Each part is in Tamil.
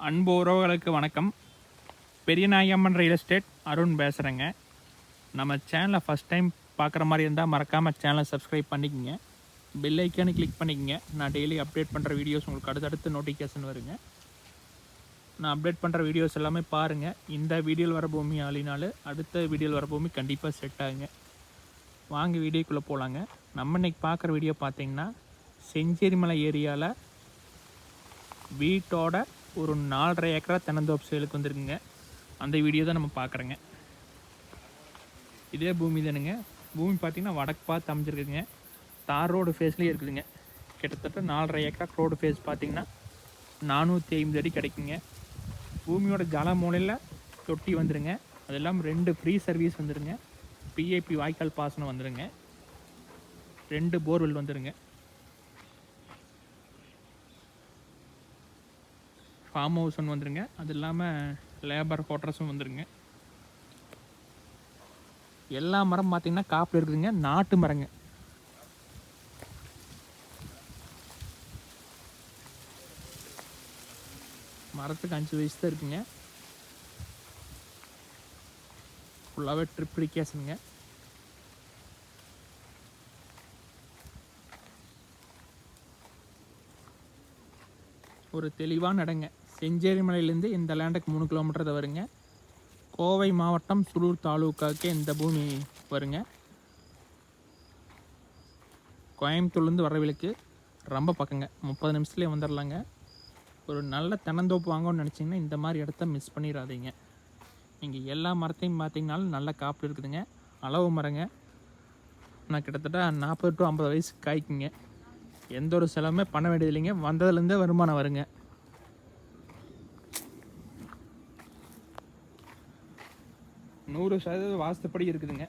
அன்பு உறவுகளுக்கு வணக்கம். பெரியநாயம்மன் ரியல் எஸ்டேட் அருண் பேசுகிறேங்க. நம்ம சேனலை ஃபஸ்ட் டைம் பார்க்குற மாதிரி இருந்தால் மறக்காமல் சேனலை சப்ஸ்கிரைப் பண்ணிக்கோங்க. பெல் ஐக்கானு கிளிக் பண்ணிக்கோங்க. நான் டெய்லி அப்டேட் பண்ணுற வீடியோஸ் உங்களுக்கு அடுத்தடுத்து நோட்டிஃபிகேஷன் வருங்க. நான் அப்டேட் பண்ணுற வீடியோஸ் எல்லாமே பாருங்கள். இந்த வீடியோவில் வர பூமி ஆளினாலும் அடுத்த வீடியோவில் வர பூமி கண்டிப்பாக செட் ஆகுங்க. வாங்க வீடியோக்குள்ளே போகலாங்க. நம்ம இன்றைக்கி பார்க்குற வீடியோ பார்த்திங்கன்னா செஞ்சேரிமலை ஏரியாவில் வீட்டோட ஒரு 4.5 ஏக்கரா தென்னந்தோப்பு சேலுக்கு வந்துருக்குங்க. அந்த வீடியோ தான் நம்ம பார்க்குறோங்க. இதே பூமி தானுங்க. பூமி பார்த்திங்கன்னா வடக்கு பார்த்து அமைஞ்சிருக்குதுங்க. தார் ரோடு ஃபேஸ்லேயே இருக்குதுங்க. கிட்டத்தட்ட 4.5 ஏக்கரா ரோடு ஃபேஸ் பார்த்திங்கன்னா 450 அடி கிடைக்குங்க. பூமியோட ஜல மூலையில் தொட்டி வந்துடுங்க. அது இல்லாமல் 2 ஃப்ரீ சர்வீஸ் வந்துடுங்க. பிஐபி வாய்க்கால் பாசனம் வந்துடுங்க. 2 போர்வெல் வந்துடுங்க. ஃபார்ம் ஹவுஸ் ஒன்று வந்துடுங்க. அது இல்லாமல் லேபர் குவார்ட்டர்ஸும் வந்துடுங்க. எல்லா மரம் பார்த்திங்கன்னா காப்பில் இருக்குதுங்க. நாட்டு மரங்க. மரத்துக்கு 5 வயசு தான் இருக்குங்க. ஃபுல்லாகவே ட்ரிப்ளிகேஷனுங்க. ஒரு தெளிவான இடங்க. செஞ்சேரிமலையிலேருந்து இந்த லேண்டுக்கு 3 கிலோமீட்டர் தான் வருங்க. கோவை மாவட்டம் சுலூர் தாலுக்காவுக்கு இந்த பூமி வருங்க. கோயம்புத்தூர்லேருந்து வரவிலுக்கு ரொம்ப பக்கங்க. 30 நிமிஷத்துலேயே வந்துடலாங்க. ஒரு நல்ல தென்னந்தோப்பு வாங்கணும்னு நினச்சிங்கன்னா இந்த மாதிரி இடத்த மிஸ் பண்ணிடாதீங்க. நீங்கள் எல்லா மரத்தையும் பார்த்தீங்கனாலும் நல்ல காப்பில் இருக்குதுங்க. அளவு மரங்க. நான் கிட்டத்தட்ட 40 to 50 வயசு காய்க்குங்க. எந்த ஒரு செலவுமே பண்ண வேண்டியது இல்லைங்க. வந்ததுலேருந்தே வருமானம் வருங்க. 100% வாஸ்துப்படி இருக்குதுங்க.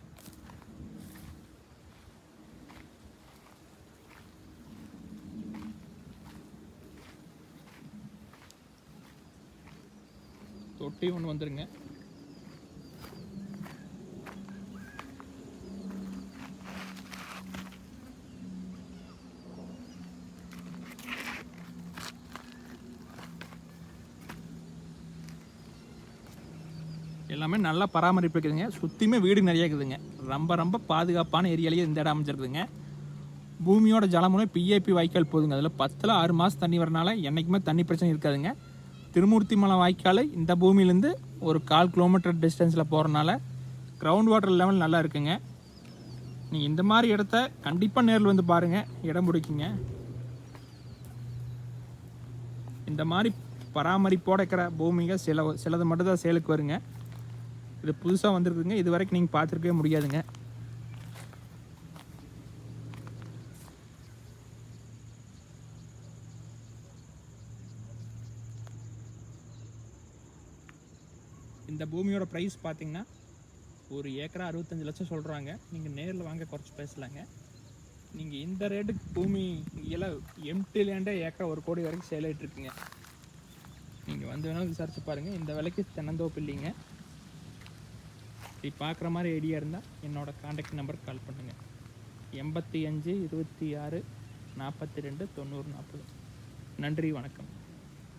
தொட்டி ஒன்று வந்துருங்க. எல்லாமே நல்லா பராமரிப்பு இருக்குதுங்க. சுற்றியுமே வீடு நிறைய இருக்குதுங்க. ரொம்ப பாதுகாப்பான ஏரியாலேயே இந்த இடம் அமைஞ்சிருக்குதுங்க. பூமியோட ஜலமுறை பிஏபி வாய்க்கால் போதுங்க. அதில் 10ல் 6 மாதம் தண்ணி வரனால என்றைக்குமே தண்ணி பிரச்சனை இருக்காதுங்க. திருமூர்த்தி மலை வாய்க்கால் இந்த பூமியிலேருந்து ஒரு 1/4 கிலோமீட்டர் டிஸ்டன்ஸில் போகிறனால கிரவுண்ட் வாட்டர் லெவல் நல்லா இருக்குங்க. நீங்கள் இந்த மாதிரி இடத்த கண்டிப்பாக நேரில் வந்து பாருங்கள். இடம் பிடிக்குங்க. இந்த மாதிரி பராமரிப்போடு இருக்கிற பூமிங்க சிலது மட்டும்தான் சேலுக்கு வருங்க. இது புதுசாக வந்துருக்குதுங்க. இது வரைக்கும் நீங்கள் பார்த்துருக்கவே முடியாதுங்க. இந்த பூமியோட ப்ரைஸ் பார்த்தீங்கன்னா ஒரு ஏக்கரா 65 லட்சம் சொல்கிறாங்க. நீங்கள் நேரில் வாங்க குறைச்சி பேசலாங்க. நீங்கள் இந்த ரேட்டுக்கு பூமி எல்லாம் எம்டி லேண்டே ஏக்கரா 1 கோடி வரைக்கும் சேல் ஆகிட்டுருக்குங்க. நீங்கள் வந்து வேணாலும் விசாரிச்சு பாருங்கள். இந்த விலைக்கு தென்னந்தோப்பு இல்லைங்க. இப்படி பார்க்குற மாதிரி ஐடியா இருந்தால் என்னோடய காண்டாக்ட் நம்பருக்கு கால் பண்ணுங்கள். 85 26 42 90 40. நன்றி, வணக்கம்.